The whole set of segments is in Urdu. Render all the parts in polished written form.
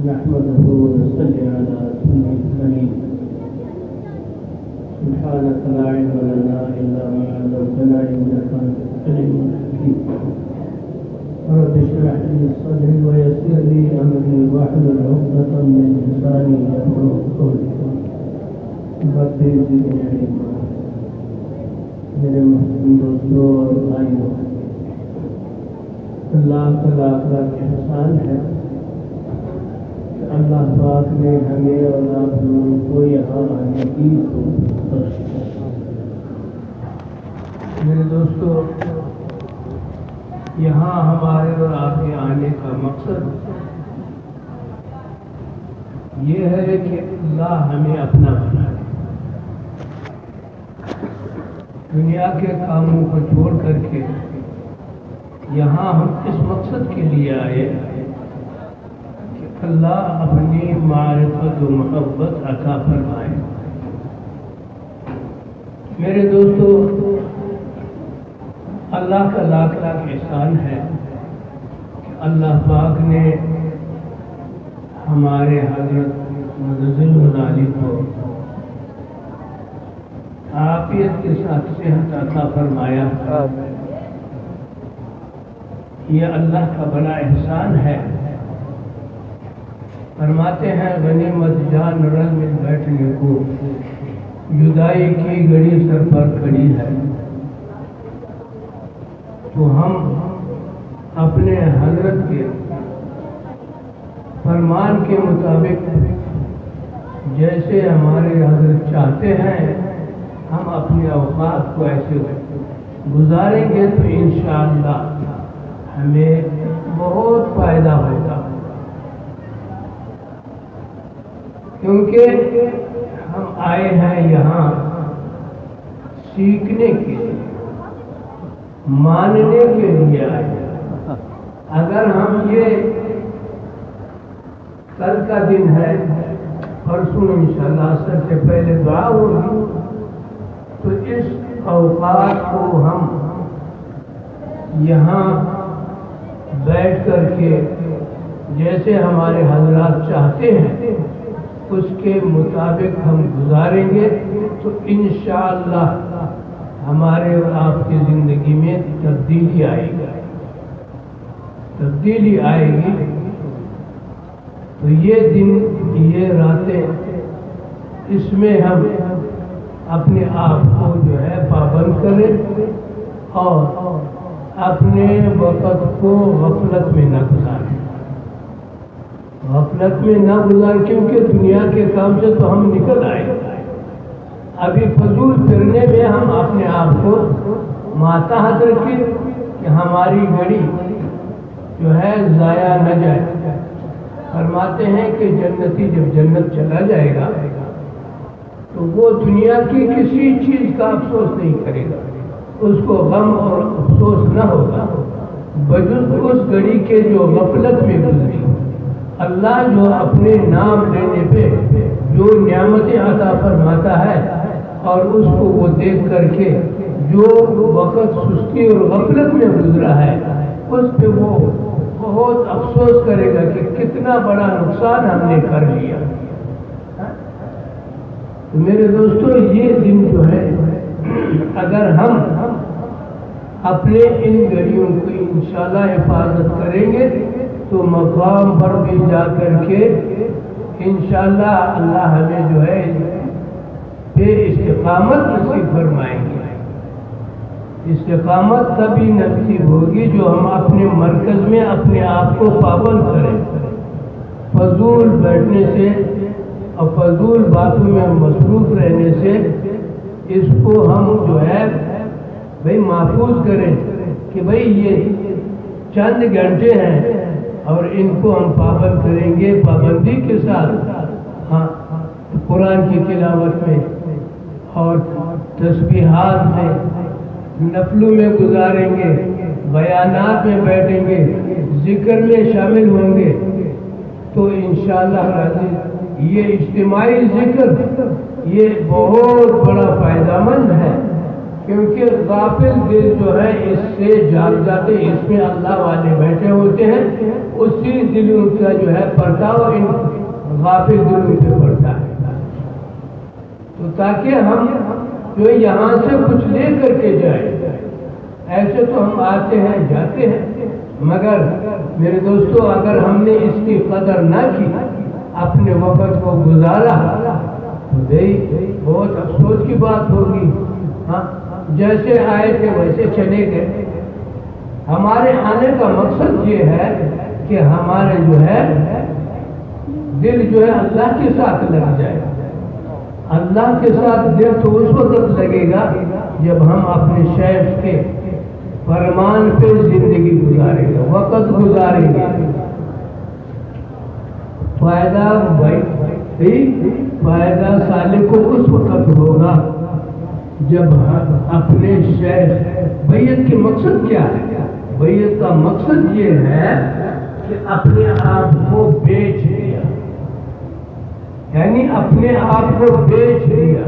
نحمده ونصلي على رسوله الكريم. سبحانك لا علم لنا إلا ما علمتنا إنك أنت العليم الحكيم. رب اشرح لي صدري ويسر لي أمري واحلل عقدة من لساني يفقهوا قولي. رب زدني علما. میرے محترم دوستوں اور بھائیوں، اللہ کا لاکھ احسان ہے کہ اللہ پاک نے ہمیں اور آپ لوگوں کو یہاں آنے کی توفیق دی. میرے دوستوں، یہاں ہمارے اور آپ کے آنے کا مقصد یہ ہے کہ اللہ ہمیں اپنا بنائے. دنیا کے کاموں کو چھوڑ کر کے یہاں ہم اس مقصد کے لیے آئے کہ اللہ اپنی معرفت و محبت عطا فرمائے. میرے دوستو، اللہ کا لاکھ احسان ہے کہ اللہ پاک نے ہمارے حضرت مدثر علی کو عافیت کے ساتھ صحت عطا فرمایا. یہ اللہ کا بڑا احسان ہے. فرماتے ہیں غنیمت جان رل مل بیٹھنے کو، جدائی کی گھڑی سر پر کھڑی ہے. تو ہم اپنے حضرت کے فرمان کے مطابق جیسے ہمارے حضرت چاہتے ہیں ہم اپنے اوقات کو ایسے گزاریں گے تو انشاءاللہ ہمیں بہت فائدہ ہوگا. کیونکہ ہم آئے ہیں یہاں سیکھنے کے لیے، ماننے کے لیے آئے ہیں. اگر ہم یہ کل کا دن ہے، پرسوں انشاءاللہ عصر سے پہلے دعا ہوگی، تو اس اوقات کو ہم یہاں بیٹھ کر کے جیسے ہمارے حضرات چاہتے ہیں اس کے مطابق ہم گزاریں گے تو انشاءاللہ ہمارے اور آپ کی زندگی میں تبدیلی آئے گی. تو یہ دن، یہ راتیں، اس میں ہم اپنے آپ کو جو ہے پابند کریں اور اپنے وقت کو غفلت میں نہ گزاریں. کیونکہ دنیا کے کام سے تو ہم نکل آئے. ابھی فضول پھرنے میں ہم اپنے آپ کو ماتحت رکھیں کہ ہماری گھڑی جو ہے ضائع نہ جائے. فرماتے ہیں کہ جنتی جب جنت چلا جائے گا تو وہ دنیا کی کسی چیز کا افسوس نہیں کرے گا، اس کو غم اور افسوس نہ ہوگا بجز اس گھڑی کے جو غفلت میں گزری. اللہ جو اپنے نام لینے پہ جو نعمتیں عطا فرماتا ہے اور اس کو وہ دیکھ کر کے جو وقت سستی اور غفلت میں گزرا ہے اس پہ وہ بہت افسوس کرے گا کہ کتنا بڑا نقصان ہم نے کر لیا. میرے دوستو، یہ دن جو ہے اگر ہم اپنے ان گھڑیوں کی انشاءاللہ حفاظت کریں گے تو مقام پر بھی جا کر کے انشاءاللہ اللہ ہمیں جو ہے بے استقامت نصیب فرمائیں گے. استقامت تبھی نصیب ہوگی جو ہم اپنے مرکز میں اپنے آپ کو پابند کریں. فضول بیٹھنے سے اور فضول باتوں میں مصروف رہنے سے اس کو ہم جو ہے محفوظ کریں کہ یہ چند گھنٹے ہیں اور ان کو ہم پابند کریں گے پابندی کے ساتھ. ہاں، قرآن کی تلاوت میں اور تسبیحات میں، نفلوں میں گزاریں گے، بیانات میں بیٹھیں گے، ذکر میں شامل ہوں گے تو انشاءاللہ العزیز یہ اجتماعی ذکر یہ بہت بڑا فائدہ مند ہے. کیونکہ غافل دل جو ہے اس سے جاگ جاتے، اس میں اللہ والے بیٹھے ہوتے ہیں، اسی دلوں کا جو ہے پردہ ان غافل دلوں پہ پڑتا ہے۔ تو تاکہ ہم جو یہاں سے کچھ لے کر کے جائیں، ایسے تو ہم آتے ہیں جاتے ہیں، مگر میرے دوستو اگر ہم نے اس کی قدر نہ کی، اپنے وقت کو گزارا، تو بہت افسوس کی بات ہوگی۔ ہاں، جیسے آئے تھے ویسے چلے گئے۔ ہمارے آنے کا مقصد یہ ہے کہ ہمارے جو ہے دل جو ہے اللہ کے ساتھ لگ جائے۔ اللہ کے ساتھ دل تو اس وقت لگے گا جب ہم اپنے شیخ کے فرمان پہ زندگی گزاریں گے، وقت گزاریں گے۔ فائدہ فائدہ سالک کو اس وقت ہوگا جب اپنے شیخ، بیعت کے مقصد کیا ہے؟ بیعت کا مقصد یہ ہے کہ اپنے آپ کو بیچ دیا، یعنی اپنے آپ کو بیچ دیا،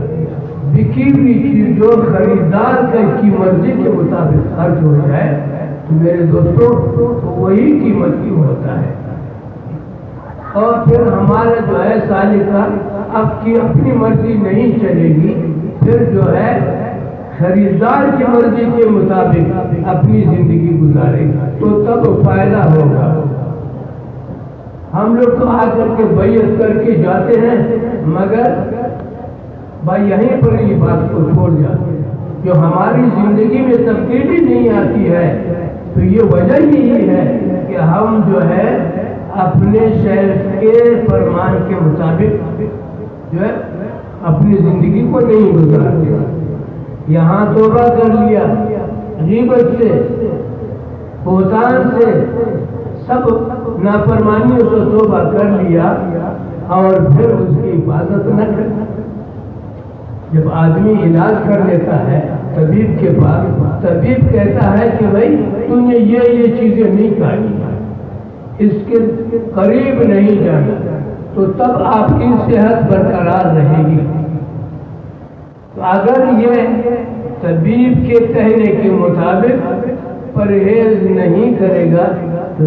بکی ہوئی چیز جو خریدار کی مرضی کے مطابق خرچ ہو جائے تو میرے دوستوں تو وہی قیمتی ہوتا ہے۔ اور پھر ہمارا جو ہے سالکہ اب کی اپنی مرضی نہیں چلے گی، پھر جو ہے خریدار کی مرضی کے مطابق اپنی زندگی گزارے گا، تو تب فائدہ ہوگا۔ ہم لوگ تو آ کر کے بیعت کر کے جاتے ہیں، مگر بھائی یہیں پر یہ بات کو چھوڑ جاتے ہیں۔ جو ہماری زندگی میں تبدیلی نہیں آتی ہے تو یہ وجہ یہی ہے کہ ہم جو ہے اپنے شیخ کے فرمان کے مطابق جو ہے اپنی زندگی کو نہیں گزارتے۔ یہاں توبہ کر لیا، غیبت سے، بہتان سے، سب نافرمانیوں سے توبہ کر لیا، اور پھر اس کی حفاظت نہ کر۔ جب آدمی علاج کر لیتا ہے طبیب کے پاس، طبیب کہتا ہے کہ بھائی تم نے یہ چیزیں نہیں کھانی، اس کے قریب نہیں جانا، تو تب آپ کی صحت برقرار رہے گی۔ تو اگر یہ طبیب کے کہنے کے مطابق پرہیز نہیں کرے گا تو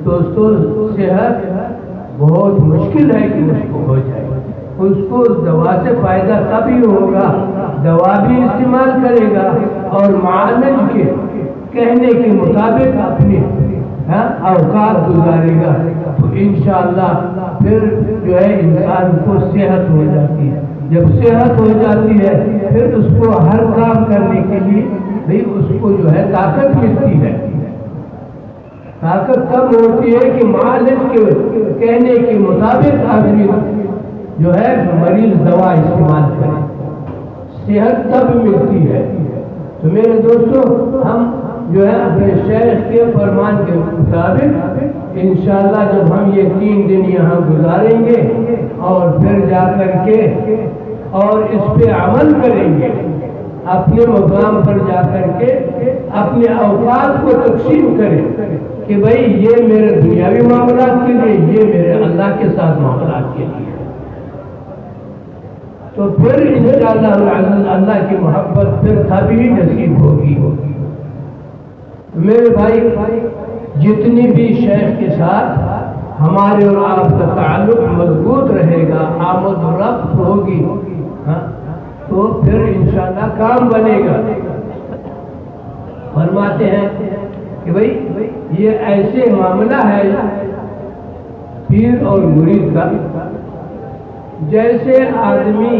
دوستو صحت بہت مشکل ہے کہ اس کو ہو جائے۔ اس کو دوا سے فائدہ تبھی ہوگا، دوا بھی استعمال کرے گا اور معالج کے کہنے کے مطابق اپنے اوقات گزارے گا، تو انشاءاللہ پھر جو ہے انسان کو صحت ہو جاتی ہے۔ جب صحت ہو جاتی ہے پھر اس کو ہر کام کرنے کے لیے بھی اس کو جو ہے طاقت ملتی ہے۔ طاقت کب ہوتی ہے کہ معالج کے کہنے کے مطابق آدمی جو ہے مریض دوا استعمال کرے، صحت تب ملتی ہے۔ تو میرے دوستو ہم جو ہے اپنے شیخ کے فرمان کے مطابق انشاءاللہ جب ہم یہ 3 دن یہاں گزاریں گے اور پھر جا کر کے اور اس پہ عمل کریں گے، اپنے مقام پر جا کر کے اپنے اوقات کو تقسیم کریں کہ بھائی یہ میرے دنیاوی معاملات کے لیے، یہ میرے اللہ کے ساتھ معاملات کے لیے، تو پھر انشاءاللہ اللہ کی محبت پھر کبھی نصیب ہوگی۔ میرے بھائی جتنی بھی شیخ کے ساتھ ہمارے اور آپ کا تعلق مضبوط رہے گا، آمد و رفت ہوگی، تو پھر انشاءاللہ کام بنے گا۔ فرماتے ہیں کہ بھائی یہ ایسے معاملہ ہے پیر اور مرید کا، جیسے آدمی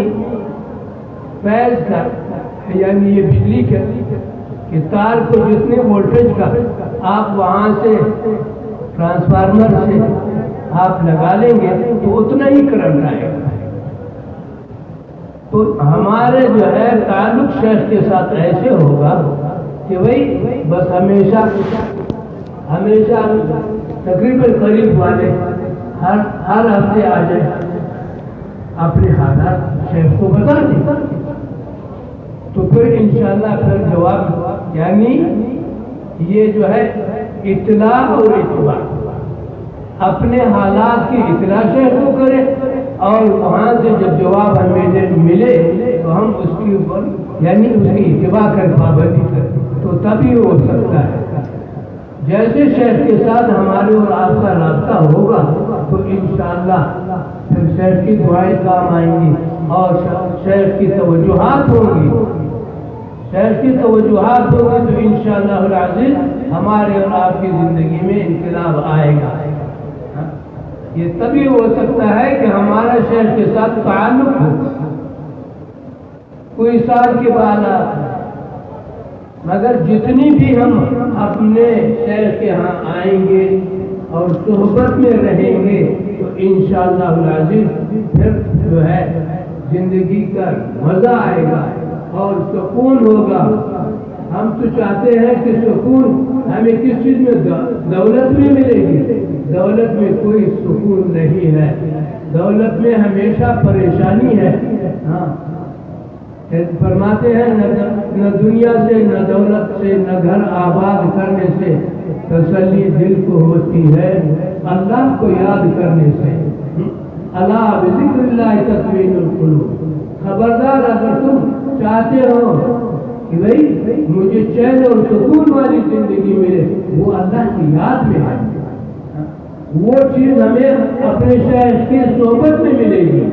فیض کا یعنی یہ بجلی کا کہ تار کو جتنے وولٹیج کا آپ وہاں سے ٹرانسفارمر سے آپ لگا لیں گے تو اتنا ہی کرنٹ آئے گا۔ تو ہمارے جو ہے تعلق شیخ کے ساتھ ایسے ہوگا کہ بھائی بس ہمیشہ تقریباً قریب والے ہر ہفتے آ جائے، اپنے حالات شیخ کو بتا دیں، تو پھر انشاءاللہ پھر جواب، یعنی یہ جو ہے اطلاع اور اتباع، اپنے حالات کی اطلاع شیخ کو کرے اور وہاں سے جب جواب ہمیں ملے تو ہم اس کی اوپر یعنی اس کی اتباع کر پابندی کر، تو تبھی ہو سکتا ہے۔ جیسے شیخ کے ساتھ ہمارے اور آپ کا رابطہ ہوگا تو انشاءاللہ پھر شیخ کی دعائیں کام آئیں گی اور شیخ کی توجہات ہوں گی، شیخ کی توجہات ہوگی تو انشاءاللہ العزیز ہمارے اور آپ کی زندگی میں انقلاب آئے گا۔ یہ تبھی ہو سکتا ہے کہ ہمارا شیخ کے ساتھ تعلق ہو، کوئی سال کے بعد مگر جتنی بھی ہم اپنے شیخ کے ہاں آئیں گے اور صحبت میں رہیں گے تو انشاءاللہ العزیز پھر جو ہے زندگی کا مزہ آئے گا اور سکون ہوگا۔ ہم تو چاہتے ہیں کہ سکون ہمیں کس چیز میں دولت میں ملے گی، دولت میں کوئی سکون نہیں ہے، دولت میں ہمیشہ پریشانی ہے۔ ہاں فرماتے ہیں نہ دنیا سے نہ دولت سے نہ گھر آباد کرنے سے تسلی دل کو ہوتی ہے اللہ کو یاد کرنے سے۔ الا بذکر اللہ تطمئن القلوب، خبردار اگر تم چاہتے ہو کہ بھائی مجھے چین اور سکون والی زندگی ملے، وہ اللہ کی یاد میں ہے، وہ چیز ہمیں اپنے شیخ کی صحبت میں ملے گی۔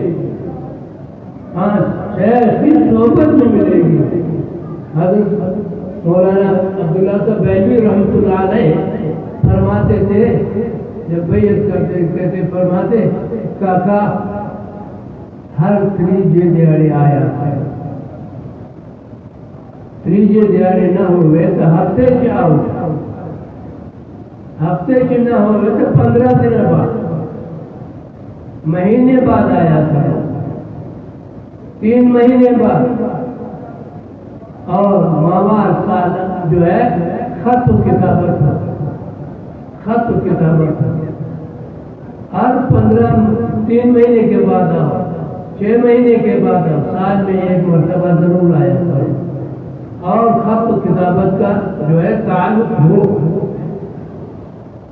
ہاں شیخ کی صحبت میں ملے گی۔ حضرت مولانا عبداللہ صاحب بریلوی رحمۃ اللہ علیہ فرماتے تھے، جب بیعت کرتے کہتے فرماتے کاکا ہر تریجے دیہڑے آیا ہے، تریجے دیہڑے نہ ہوئے تو ہفتے سے آؤ، ہفتے سے نہ ہوئے تو 15 دن بعد، مہینے بعد آیا تھا، 3 مہینے بعد، اور ماوار سال جو ہے خط و کتابت، خط و کتابت ہر 3 مہینے کے بعد آؤ، 6 مہینے کے بعد آؤ، سال میں 1 مرتبہ ضرور آیا کرو اور خط و کتابت کا جو ہے تعلق ہو۔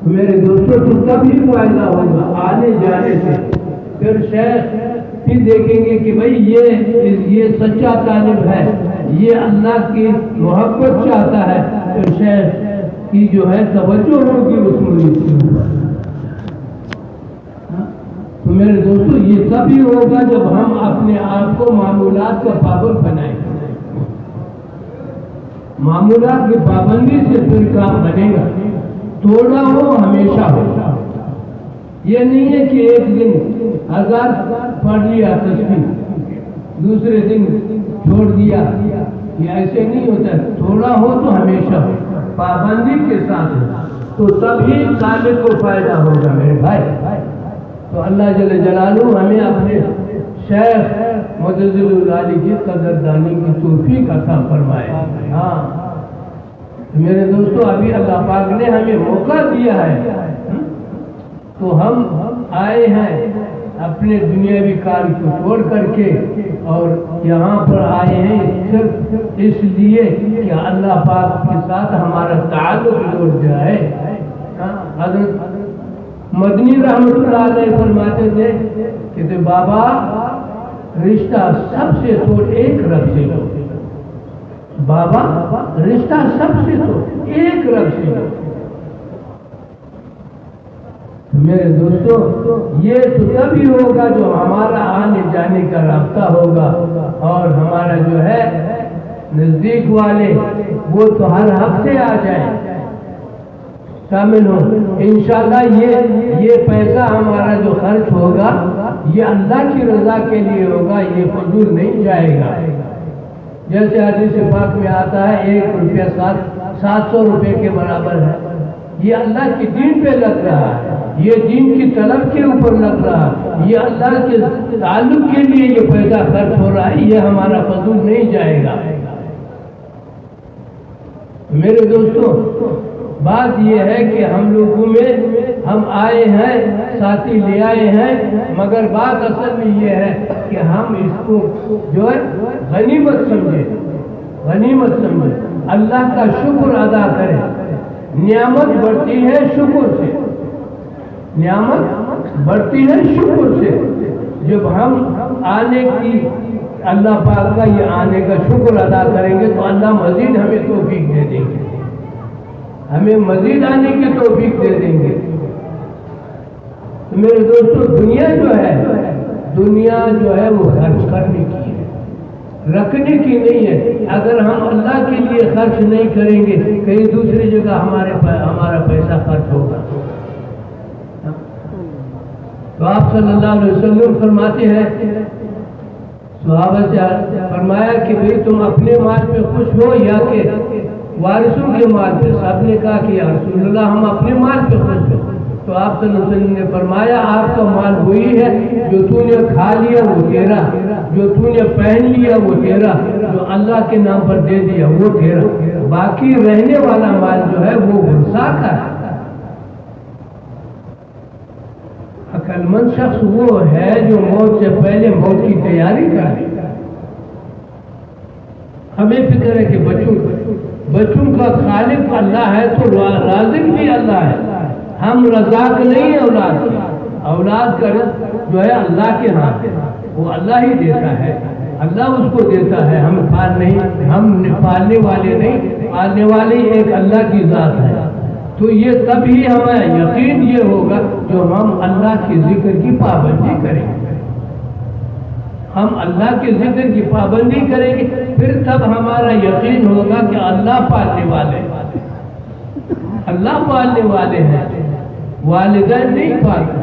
میرے دوستوں تو تب ہی فائدہ ہوگا آنے جانے سے۔ پھر شیخ بھی دیکھیں گے کہ بھائی یہ سچا طالب ہے، یہ اللہ کی محبت چاہتا ہے، تو شیخ کی جو ہے توجہ ہوگی اس مرید کی۔ تو میرے دوستو یہ تبھی ہوگا جب ہم اپنے آپ کو معمولات کا پابند بنائیں گے، معمولات کی پابندی سے پھر کام بنے گا، تھوڑا ہو ہمیشہ ہو۔ یہ نہیں ہے کہ ایک دن 1000 پڑھ لیا تسبیح، دوسرے دن چھوڑ دیا، یہ ایسے نہیں ہوتا، تھوڑا ہو تو ہمیشہ ہو، پابندی کے ساتھ تو تبھی طالب کو فائدہ ہوگا میرے بھائی۔ تو اللہ جل جلالہ ہمیں اپنے شیخ مجدد العالی کی قدردانی کی توفیق عطا فرمائے۔ ہاں میرے دوستو ابھی اللہ پاک نے ہمیں موقع دیا ہے، تو ہم آئے ہیں اپنے دنیاوی کام کو چھوڑ کر کے اور یہاں پر آئے ہیں صرف اس لیے کہ اللہ پاک کے ساتھ ہمارا تعلق جڑ جائے۔ حضرت مدنی رحمۃ اللہ علیہ فرماتے تھے کہ بابا رشتہ سب سے تو ایک رب سے ہو، بابا رشتہ سب سے تو ایک رب سے ہو۔ میرے دوستو یہ تو تبھی ہوگا جو ہمارا آنے جانے کا رابطہ ہوگا، اور ہمارا جو ہے نزدیک والے وہ تو ہر ہفتے آ جائیں، شامل ہو انشاءاللہ۔ یہ پیسہ ہمارا جو خرچ ہوگا یہ اللہ کی رضا کے لیے ہوگا، یہ فضول نہیں جائے گا۔ جیسے حدیث پاک میں آتا ہے 1 روپیہ 700 روپے کے برابر ہے، یہ اللہ کے دین پہ لگ رہا ہے، یہ دین کی طلب کے اوپر لگ رہا ہے، یہ اللہ کے تعلق کے لیے یہ پیسہ خرچ ہو رہا ہے، یہ ہمارا فضول نہیں جائے گا۔ میرے دوستوں بات یہ ہے کہ ہم لوگوں میں ہم آئے ہیں، ساتھی لے آئے ہیں، مگر بات اصل میں یہ ہے کہ ہم اس کو جو ہے غنیمت سمجھے، غنیمت سمجھے، اللہ کا شکر ادا کریں۔ نعمت بڑھتی ہے شکر سے، نعمت بڑھتی ہے شکر سے۔ جب ہم آنے کی اللہ پاک کا یہ آنے کا شکر ادا کریں گے تو اللہ مزید ہمیں توفیق دے دیں گے، ہمیں مزید آنے کی توفیق دے دیں گے۔ تو میرے دوستو دنیا جو ہے وہ خرچ کرنے کی ہے، رکھنے کی نہیں ہے۔ اگر ہم اللہ کے لیے خرچ نہیں کریں گے کہیں دوسری جگہ ہمارا پیسہ خرچ ہوگا۔ تو آپ صلی اللہ علیہ وسلم فرماتے ہیں، صحابہ سے فرمایا کہ بھئی تم اپنے مال پہ خوش ہو یا کہ وارثوں کے مال پہ؟ سب نے کہا کہ یا رسول اللہ ہم اپنے مال پہ خوش ہیں۔ تو آپ صلی اللہ علیہ وسلم نے فرمایا آپ کا مال وہی ہے جو تو نے کھا لیا وہ تیرا، جو تو نے پہن لیا وہ تیرا، جو اللہ کے نام پر دے دیا وہ تیرا، باقی رہنے والا مال جو ہے وہ ورثہ کا ہے۔ عقل مند شخص وہ ہے جو موت سے پہلے موت کی تیاری کرے۔ ہمیں فکر ہے کہ بچوں کا خالق اللہ ہے تو رازق بھی اللہ ہے، ہم رزاق نہیں ہیں۔ اولاد کا رزق جو ہے اللہ کے ہاتھ ہے، وہ اللہ ہی دیتا ہے، اللہ اس کو دیتا ہے، ہم پالنے والے نہیں، پالنے والے ایک اللہ کی ذات ہے۔ تو یہ تب ہی ہمیں یقین یہ ہوگا جو ہم اللہ کے ذکر کی پابندی کریں گے، ہم اللہ کے ذکر کی پابندی کریں گے، پھر تب ہمارا یقین ہوگا کہ اللہ پالنے والے ہیں، والدین نہیں پالتے۔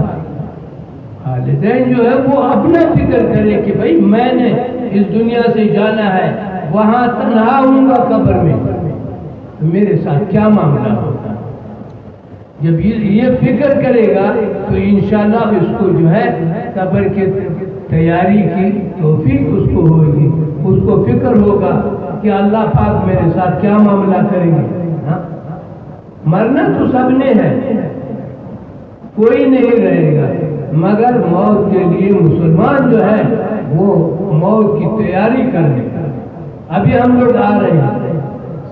والدین جو ہے وہ اپنا فکر کرے کہ بھئی میں نے اس دنیا سے جانا ہے، وہاں تنہا ہوں گا قبر میں، میرے ساتھ کیا معاملہ ہوگا۔ جب یہ فکر کرے گا تو انشاءاللہ اس کو جو ہے قبر کی تیاری کی توفیق اس کو ہوگی، اس کو فکر ہوگا کہ اللہ پاک میرے ساتھ کیا معاملہ کریں گے۔ مرنا تو سب نے ہے، کوئی نہیں رہے گا، مگر موت کے لیے مسلمان جو ہے وہ موت کی تیاری کرنے کا۔ ابھی ہم لوگ آ رہے ہیں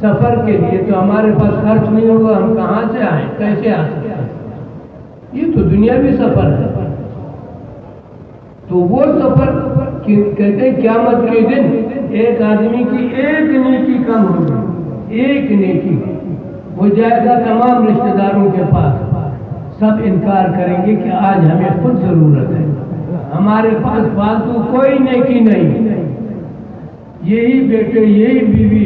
سفر کے لیے تو ہمارے پاس خرچ نہیں ہوگا، ہم کہاں سے آئیں، کیسے آ سکتے ہیں؟ یہ تو دنیاوی سفر ہے۔ تو وہ سفر کہتے ہیں قیامت کے دن ایک آدمی کی ایک نیکی کم ہوگی، ایک نیکی، وہ جائے گا تمام رشتہ داروں کے پاس، سب انکار کریں گے کہ آج ہمیں خود ضرورت ہے، ہمارے پاس فالتو کوئی نیکی نہیں، یہی بیٹے یہی بیوی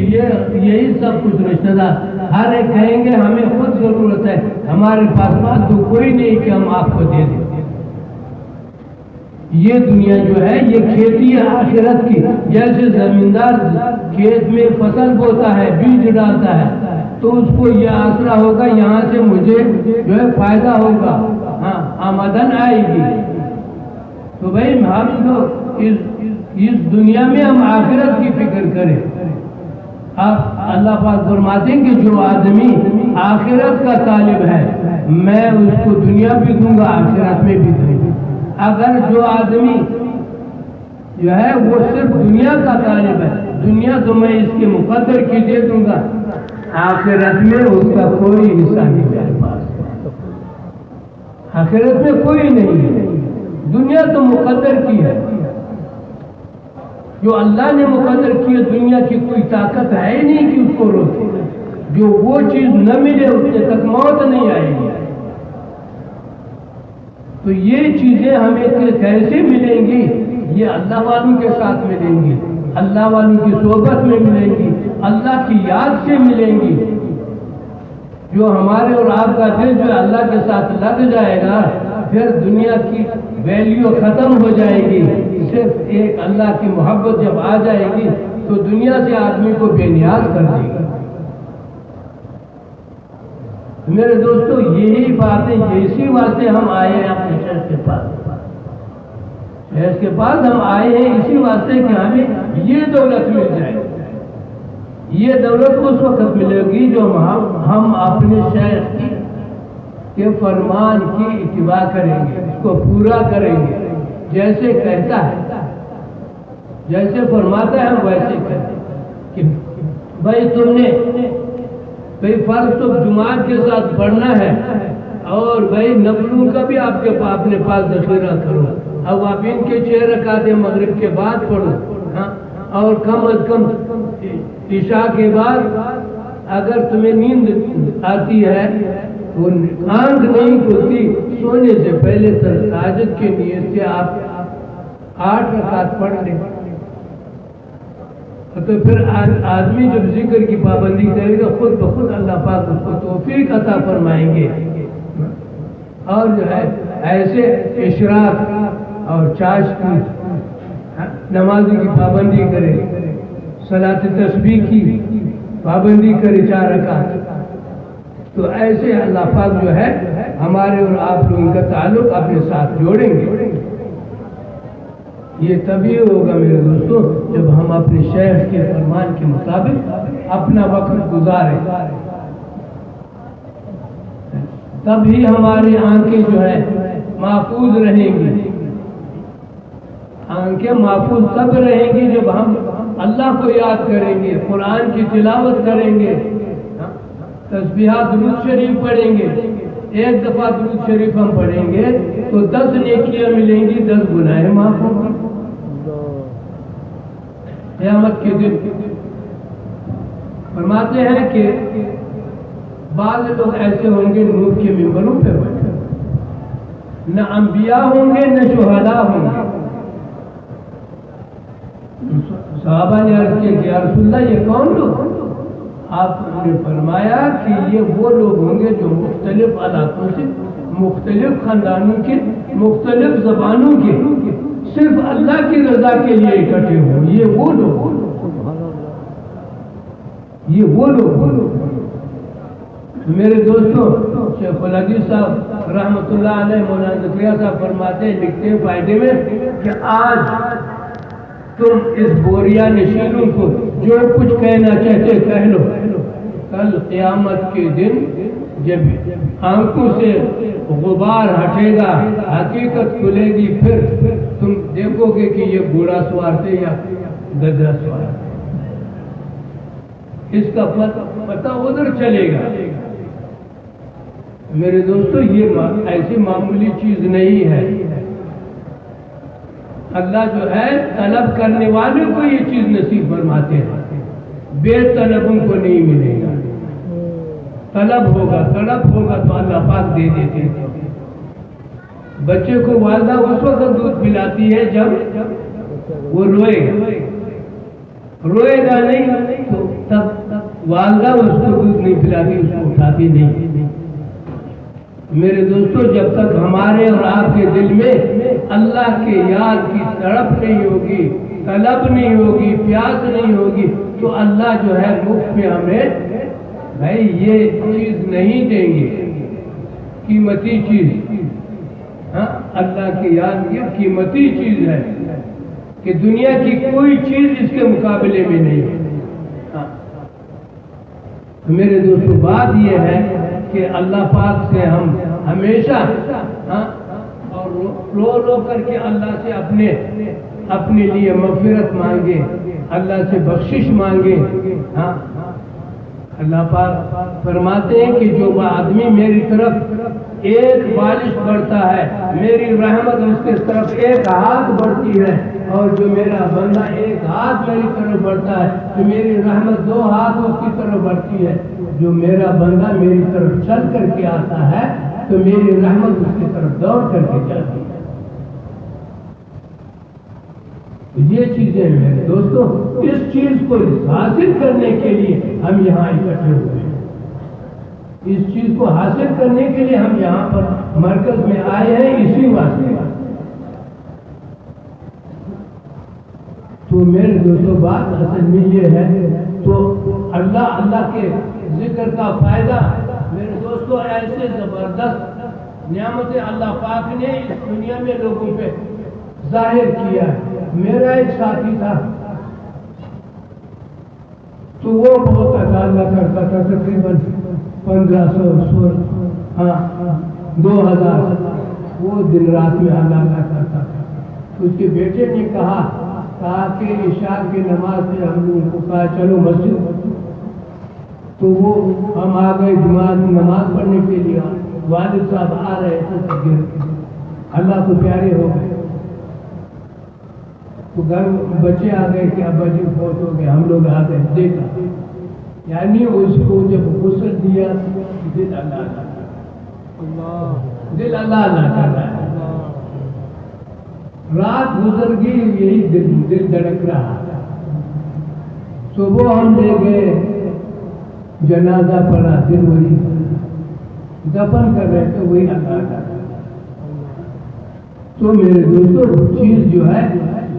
یہی سب کچھ رشتہ دار ہر ایک کہیں گے ہمیں خود ضرورت ہے، ہمارے پاس فالتو کوئی نہیں کہ ہم آپ کو دے دیں۔ یہ دنیا جو ہے یہ کھیتی ہے آخرت کی، جیسے زمیندار کھیت میں فصل بوتا ہے، بیج ڈالتا ہے تو اس کو یہ آسرا ہوگا یہاں سے مجھے جو ہے فائدہ ہوگا، آمدن آئے گی۔ تو بھائی ہم لوگ اس دنیا میں ہم آخرت کی فکر کریں۔ اب اللہ پاک فرماتے ہیں کہ جو آدمی آخرت کا طالب ہے میں اس کو دنیا بھی دوں گا آخرت میں بھی دوں گا۔ اگر جو آدمی جو ہے وہ صرف دنیا کا طالب ہے، دنیا تو میں اس کے مقدر کی دے دوں گا، آخرت میں اس کا کوئی حصہ نہیں میرے پاس، آخرت میں کوئی نہیں ہے، دنیا تو مقدر کی ہے، جو اللہ نے مقدر کی ہے، دنیا کی کوئی طاقت ہے ہی نہیں کہ اس کو روکے، جو وہ چیز نہ ملے اس سے تک موت نہیں آئے گی۔ تو یہ چیزیں ہمیں کیسے ملیں گی؟ یہ اللہ والوں کے ساتھ ملیں گی، اللہ والوں کی صحبت میں ملیں گی، اللہ کی یاد سے ملیں گی۔ جو ہمارے اور آپ کا دل جو اللہ کے ساتھ لگ جائے گا پھر دنیا کی ویلیو ختم ہو جائے گی، صرف ایک اللہ کی محبت جب آ جائے گی تو دنیا سے آدمی کو بے نیاز کر دے گی۔ میرے دوستو یہی باتیں اسی واسطے ہم آئے ہیں اپنے شہر کے پاس، شہر کے پاس ہم آئے ہیں اسی واسطے کہ ہمیں یہ دولت مل جائے۔ یہ دولت اس وقت ملے گی جو ہم اپنے شہر کے فرمان کی اتباع کریں گے، اس کو پورا کریں گے، جیسے کہتا ہے جیسے فرماتا ہے ہم ویسے کریں کہ بھائی تم نے فرض تو جماعت کے ساتھ پڑھنا ہے اور بھائی نفلوں کا بھی آپ کے اپنے پاس ذخیرہ کرو، اب آپ ان کے 6 رکعتیں مغرب کے بعد پڑھو، اور کم از کم عشاء کے بعد اگر تمہیں نیند آتی ہے وہ آنکھ نہیں کھلتی، سونے سے پہلے تہجد کی نیت سے آپ 8 رکعت پڑھ لیں، تو پھر آدمی جب ذکر کی پابندی کرے گا خود بخود اللہ پاک اس کو توفیق عطا فرمائیں گے۔ اور جو ہے ایسے اشراق اور چاشتی نمازی کی پابندی کرے، صلاۃ تسبیح کی پابندی کرے 4 رکعت، تو ایسے اللہ پاک جو ہے ہمارے اور آپ لوگوں کا تعلق اپنے ساتھ جوڑیں گے۔ یہ تبھی ہوگا میرے دوستوں جب ہم اپنے شیخ کے فرمان کے مطابق اپنا وقت گزاریں، تب ہی ہماری آنکھیں جو ہے محفوظ رہیں گی۔ آنکھیں محفوظ تب رہیں گی جب ہم اللہ کو یاد کریں گے، قرآن کی تلاوت کریں گے، تسبیحات درود شریف پڑھیں گے۔ 1 دفعہ درود شریف ہم پڑھیں گے تو 10 نیکیاں ملیں گی، 10 گناہ معاف ہوں گے قیامت کے دن۔ فرماتے ہیں کہ بعض لوگ ایسے ہوں گے نور کے ممبروں پہ بیٹھے، نہ انبیاء ہوں گے نہ شہداء ہوں گے۔ صحابہ نے عرض کیا کہ یا رسول اللہ یہ کون لوگ؟ آپ نے فرمایا کہ یہ وہ لوگ ہوں گے جو مختلف علاقوں سے، مختلف خاندانوں کے، مختلف زبانوں کے، صرف اللہ کی رضا کے لیے اکٹھے ہوں۔ یہ وہ لوگ میرے دوستوں، شیخ الحدیث صاحب رحمۃ اللہ علیہ مولانا زکریا صاحب فرماتے ہیں، لکھتے ہیں فائدے میں کہ آج تم اس بوریا نشینوں کو جو کچھ کہنا چاہتے کہہ لو، کل قیامت کے دن جب آنکھوں سے غبار ہٹے گا، حقیقت کھلے گی، پھر تم دیکھو گے کہ یہ گھوڑا سوار تھے یا گدھا سوار تھے۔ اس کا پتہ ادھر چلے گا۔ میرے دوستو یہ ایسی معمولی چیز نہیں ہے۔ اللہ جو ہے طلب کرنے والوں کو یہ چیز نصیب فرماتے ہیں، بے طلبوں کو نہیں ملے گا۔ طلب ہوگا تو اللہ پاک دے دیتے ہیں۔ بچے کو والدہ اس وقت دودھ پلاتی ہے جب وہ روئے گا نہیں تو تب والدہ اس کو دودھ نہیں پلاتی، اس کو اٹھاتی نہیں۔ میرے دوستو جب تک ہمارے اور آپ کے دل میں اللہ کے یاد کی تڑپ نہیں ہوگی، طلب نہیں ہوگی، پیاس نہیں ہوگی، تو اللہ جو ہے مفت میں ہمیں بھائی یہ چیز نہیں دیں گے، قیمتی چیز۔ اللہ کی یاد یہ قیمتی چیز ہے کہ دنیا کی کوئی چیز اس کے مقابلے میں نہیں ہے۔ میرے دوستو بات یہ ہے کہ اللہ پاک سے ہم ہمیشہ اور رو کر کے اللہ سے اپنے لیے مغفرت مانگے، اللہ سے بخشش مانگے۔ اللہ پاک فرماتے ہیں کہ جو آدمی میری طرف ایک بالش بڑھتا ہے، میری رحمت اس کے طرف ایک ہاتھ بڑھتی ہے، اور جو میرا بندہ ایک ہاتھ میری طرف بڑھتا ہے تو میری رحمت 2 ہاتھ اس کی طرف بڑھتی ہے۔ جو میرا بندہ میری طرف چل کر کے آتا ہے تو میری رحمت اس کی طرف دوڑ کر کے جاتی ہے۔ یہ چیزیں میرے دوستوں، اس چیز کو حاصل کرنے کے لیے ہم یہاں اکٹھے ہوئے ہیں۔ اس چیز کو حاصل کرنے کے لیے ہم یہاں پر مرکز میں آئے ہیں، اسی واسطے۔ تو میرے دوستوں بات اصل میں یہ ہے، تو اللہ کے ذکر کا فائدہ میرے دوستوں ایسے زبردست نعمت اللہ پاک نے اس دنیا میں لوگوں پہ ظاہر کیا ہے۔ میرا ایک ساتھی تھا تو وہ بہت اطالعہ کرتا تھا، تقریباً 1500 2000 وہ دن رات میں اللہ کرتا تھا۔ اس کے بیٹے نے کہا کہ عشاء کی نماز سے ہم لوگوں کو کہا چلو مسجد، تو وہ ہم آ گئے جماعت نماز پڑھنے کے لیے۔ والد صاحب آ رہے تھے، اللہ کو پیارے ہو گئے۔ تو گھر بچے آ گئے کہ ابا جی فوت ہو گئے، ہم لوگ آ گئے، دیکھا یعنی اس کو جب غسل دیا دل اللہ دل اللہ کر رہا ہے، رات گزر گئی یہی دل دھڑک رہا، صبح ہم لے گئے جنازہ پڑا، دل وہی دفن کر رہے تھے وہی اللہ کا۔ تو میرے دوستوں چیز جو ہے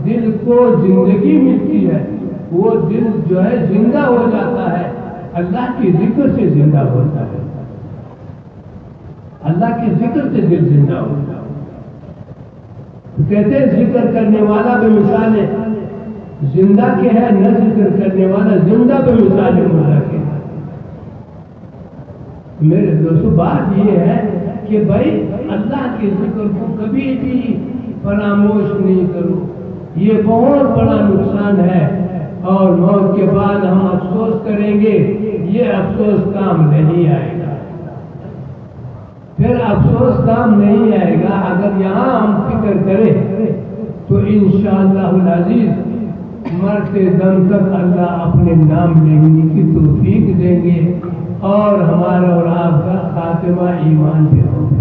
دل کو زندگی ملتی ہے، وہ دل جو ہے زندہ ہو جاتا ہے، اللہ کے ذکر سے زندہ ہوتا ہے، اللہ کے ذکر سے دل زندہ ہوتا ہے۔ کہتے ہیں ذکر کرنے والا بے مثال ہے، زندہ کے ہے، نہ ذکر کرنے والا زندہ بے مثال ہے مردہ کے۔ میرے دوستو بات یہ ہے کہ بھائی اللہ کے ذکر کو کبھی بھی فراموش نہیں کرو، یہ بہت بڑا نقصان ہے، اور موت کے بعد ہم افسوس کریں گے، یہ افسوس کام نہیں آئے گا، پھر افسوس کام نہیں آئے گا۔ اگر یہاں ہم فکر کریں تو انشاءاللہ العزیز مرتے دم تک اللہ اپنے نام لینے کی توفیق دیں گے، اور ہمارا اور آپ کا خاتمہ ایمان پہ ہوگا۔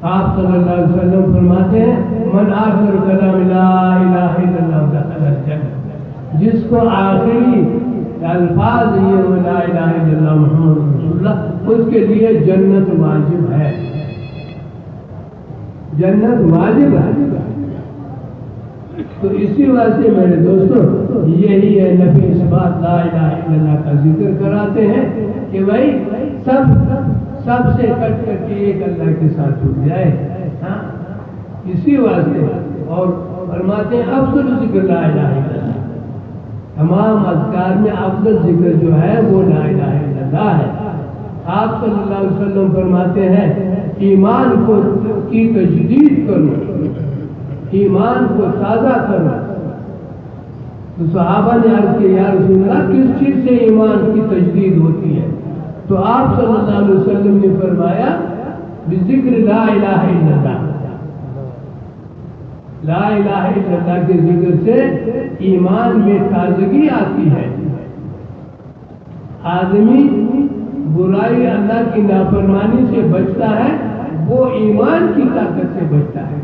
آپ صلی اللہ علیہ وسلم فرماتے ہیں من آخر کلام لا الہ الا اللہ دخل الجنہ، جس کو آخری الفاظ یہ لا الہ الا اللہ محمد رسول اللہ، اس کے لیے جنت واجب ہے، جنت واجب ہے۔ تو اسی واسطے میرے دوستو یہی ہے نفی اس بات لا الہ الا اللہ کا ذکر کراتے ہیں کہ بھائی سب سے کٹ کر کے ایک اللہ کے ساتھ جڑ جائے، ہاں اسی واسطے۔ اور فرماتے ہیں افضل ذکر لا الہ الا اللہ، تمام اذکار میں افضل ذکر جو ہے وہ لا الہ الا اللہ ہے۔ آپ صلی اللہ علیہ وسلم فرماتے ہیں ایمان کو کی تجدید کرو، ایمان کو تازہ کرو۔ تو صحابہ نے عرض کیا یا رسول اللہ کس چیز سے ایمان کی تجدید ہوتی ہے؟ تو آپ صلی اللہ علیہ وسلم نے فرمایا بذکر لا الہ الا اللہ، لا الہ الا اللہ کے ذکر سے ایمان میں تازگی آتی ہے، آدمی برائی اللہ کی نافرمانی سے بچتا ہے، وہ ایمان کی طاقت سے بچتا ہے۔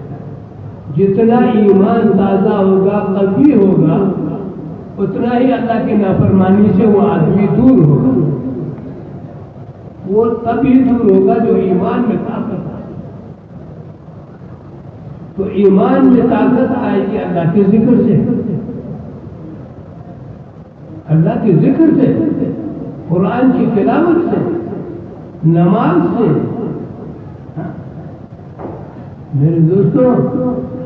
جتنا ایمان تازہ ہوگا قوی ہوگا اتنا ہی اللہ کی نافرمانی سے وہ آدمی دور ہوگا، وہ تبھی دور ہوگا جو ایمان میں طاقت آئے۔ تو ایمان میں طاقت آئے گی اللہ کے ذکر سے، اللہ کے ذکر سے، قرآن کی تلاوت سے، نماز سے۔ میرے دوستوں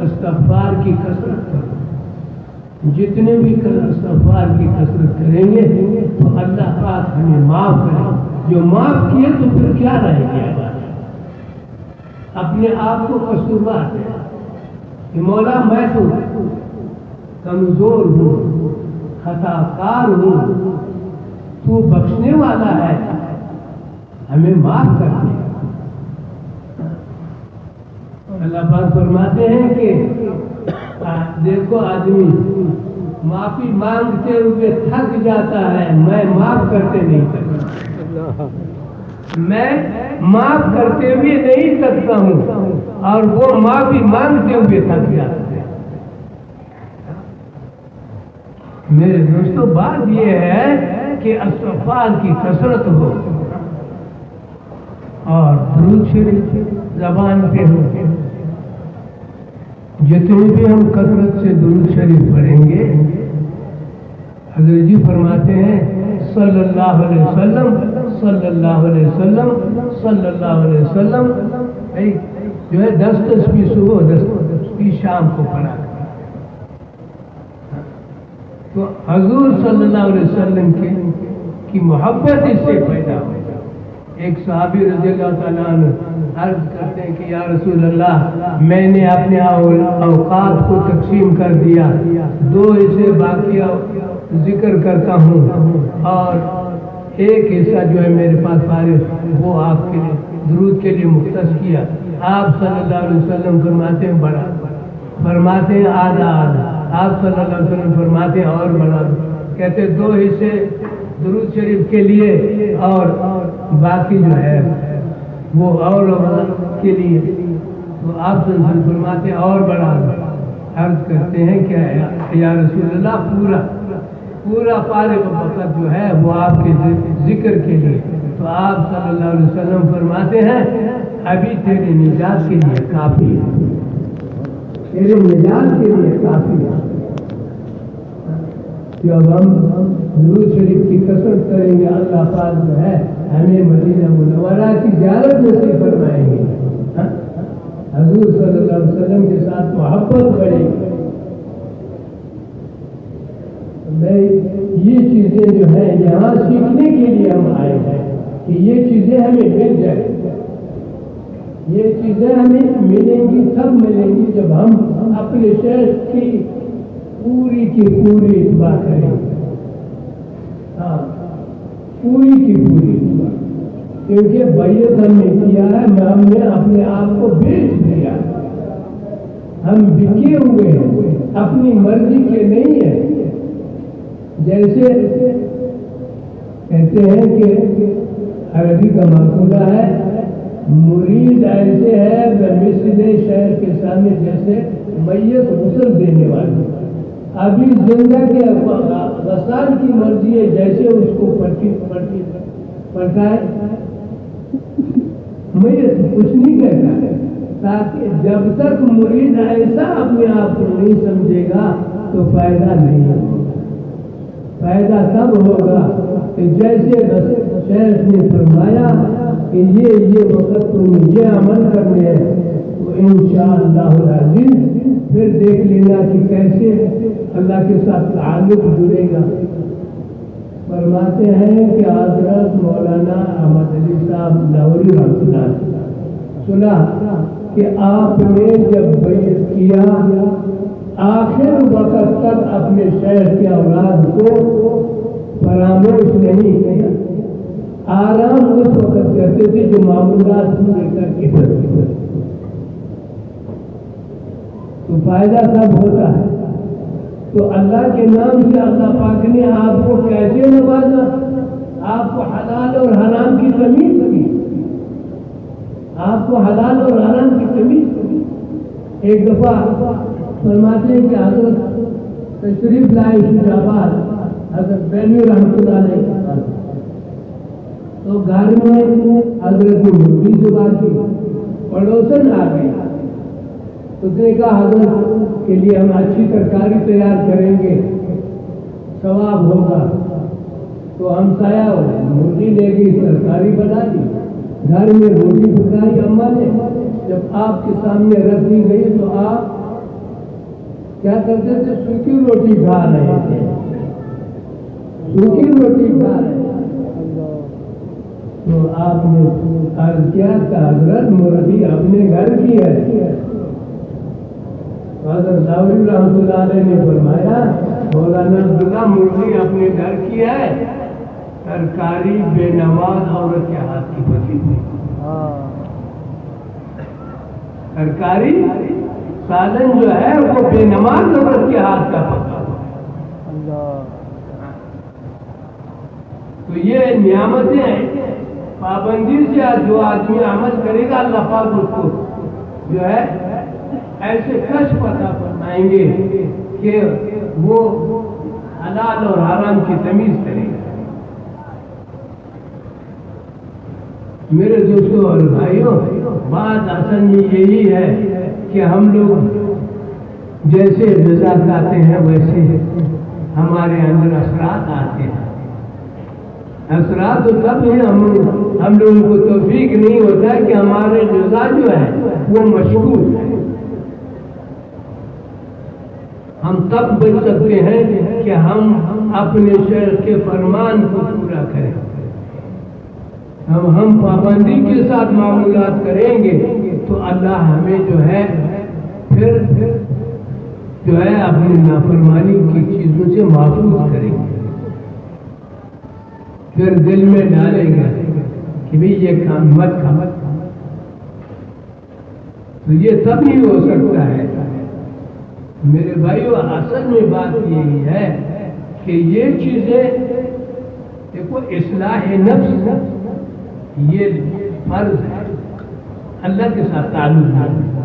استغفار کی کثرت کرو، جتنے بھی استغفار کی کثرت کریں گے تو اللہ پاک ہمیں معاف کرے، جو معاف کیے تو پھر کیا رہ گیا؟ اپنے آپ کو قصوروار ہے کہ مولا میں تو کمزور ہوں، خطا کار ہوں، تو بخشنے والا ہے، ہمیں معاف کر دے۔ اللہ پاک فرماتے ہیں کہ دیکھو آدمی معافی مانگتے ہوئے تھک جاتا ہے، میں معاف کرتے نہیں تھکتا، میں معاف کرتے ہوئے نہیں تھکتا ہوں، اور وہ معافی مانگتے ہوئے تھک جاتا ہے۔ میرے دوستو بات یہ ہے کہ استغفار کی کثرت ہو اور درود شریف زبان پہ ہو۔ جتنے بھی ہم کثرت سے درود شریف پڑھیں گے، حضرت جی فرماتے ہیں صلی اللہ علیہ وسلم صلی اللہ علیہ وسلم صلی اللہ علیہ وسلم، جو ہے 10 تسبیح صبح 10 تسبیح شام کو پڑھا کریں۔ تو حضور صلی اللہ علیہ وسلم کی محبت اس سے پیدا ہوئی۔ ایک صحابی رضی اللہ تعالیٰ عنہ عرض کرتے ہیں کہ یا رسول اللہ میں نے اپنے اوقات کو تقسیم کر دیا، 2 حصے باقی ذکر کرتا ہوں اور ایک حصہ جو ہے میرے پاس فارغ، وہ آپ کے لیے درود کے لیے مختص کیا۔ آپ صلی اللہ علیہ وسلم فرماتے ہیں بڑا فرماتے ہیں آدھا آدھا، آپ صلی اللہ علیہ وسلم فرماتے ہیں اور بڑھا دو، کہتے 2 حصے درود شریف کے لیے اور باقی جو ہے وہ اور کے لیے، تو آپ صلی اللہ علیہ وسلم فرماتے ہیں اور بڑھا دو۔ عرض کرتے ہیں کہ یا رسول اللہ پورا فارغ وقت جو ہے وہ آپ کے ذکر کے لیے، تو آپ صلی اللہ علیہ وسلم فرماتے ہیں ابھی تیری نجات کے لیے کافی ہے، تیرے نجات کے لیے کافی ہے۔ جب ہم درود شریف کی کثرت کریں گے اللہ پاک جو ہے ہمیں مدینہ منورہ کی زیارت نصیب فرمائیں گے، حضور صلی اللہ علیہ وسلم کے ساتھ محبت بڑھے گی۔ یہ چیزیں جو ہیں یہاں سیکھنے کے لیے ہم آئے ہیں کہ یہ چیزیں ہمیں مل جائیں، یہ چیزیں ہمیں ملیں گی، تب ملیں گی جب ہم اپنے شیخ کی پوری اتباع کریں گے، پوری کی پوری اتباع، کیونکہ بیعت ہم نے کیا ہے، ہم نے اپنے آپ کو بیچ دیا، ہم بکے ہوئے ہیں، اپنی مرضی کے نہیں ہیں۔ جیسے کہتے ہیں کہ عربی کا مقولہ ہے مرید ایسے ہے بمثل شہر کے سامنے جیسے میت غسل دینے والی، ابھی زندہ کے غسال کی مرضی ہے جیسے اس کو پٹائے، میت کچھ نہیں کہتا، تاکہ جب تک مرید ایسا اپنے آپ کو نہیں سمجھے گا تو فائدہ نہیں ہوگا۔ فائدہ تب ہوگا کہ جیسے شیخ نے فرمایا کہ یہ وقت تم یہ عمل کرنے ہیں، تو انشاءاللہ العزیز پھر دیکھ لینا کہ کیسے اللہ کے ساتھ تعلق جڑے گا۔ فرماتے ہیں کہ حضرت مولانا احمد علی صاحب لاہوری رحمۃ اللہ سنا کہ آپ نے جب بیعت کیا آخر وقت تک اپنے شیخ کے اولاد کو فراموش نہیں کیا، آرام اس وقت کرتے تھے جو معمولات پورے کر کے کرتے، تو فائدہ تب ہوتا ہے۔ تو اللہ کے نام سے اللہ پاک نے آپ کو کیسے نوازا، آپ کو حلال اور حرام کی تمیز کی، آپ کو حلال اور حرام کی تمیز کی۔ ایک دفعہ فرماتے ہیں کہ حضرت تشریف لائے شیخ آباد حضرت بینوی رحمۃ اللہ علیہ، تو گھر میں حضرت کی مرغی زبان کی پڑوسن آ گئی، اس نے کہا حضرت کے لیے ہم اچھی ترکاری تیار کریں گے، ثواب ہوگا، تو ہم سایہ مرغی لے گئی، ترکاری بنا دی، گھر میں روٹی پکائی اماں نے، جب آپ کے سامنے رکھ دی گئی تو آپ کیا کرتے تھے، سوکھی روٹی کھا رہے تھے، سوکھی روٹی کھا رہے تھے، تو آپ نے عرض کیا کہ حضرت مرغی اپنے گھر کی ہے، حضرت لاہوری رحمۃ اللہ علیہ نے فرمایا مولانا عبداللہ مرغی اپنے گھر کی ہے، ترکاری بے نماز عورت کے ہاتھ کی پکی ہوئی، ترکاری سالن جو ہے وہ بے نماز عورت کے ہاتھ کا پکا ہوا۔ تو یہ نعمتیں ہیں، پابندی سے جو آدمی عمل کرے گا اللہ پاک اس کو جو ہے ایسے کشف عطا فرمائیں گے کہ وہ حلال اور حرام کی تمیز کرے گا۔ میرے دوستوں اور بھائیوں، بات اصل میں یہی ہے کہ ہم لوگ جیسے غذا کھاتے ہیں ویسے ہمارے اندر اثرات آتے ہیں، اثرات تو تب ہیں ہم لوگوں کو توفیق نہیں ہوتا ہے کہ ہمارے غذا جو ہے وہ مشکوک ہے، ہم تب بچ سکتے ہیں کہ ہم اپنے شیخ کے فرمان کو پورا کریں، ہم پابندی کے ساتھ معاملات کریں گے تو اللہ ہمیں جو ہے پھر جو ہے اپنی نافرمانی کی چیزوں سے محفوظ کریں گے، پھر دل میں ڈالیں گے کہ بھئی یہ کام مت کھا، تو یہ تب ہی ہو سکتا ہے میرے بھائیو اصل میں بات یہی ہے کہ یہ چیزیں دیکھو، اصلاح نفس یہ فرض ہے، اللہ کے ساتھ تعلق ہے.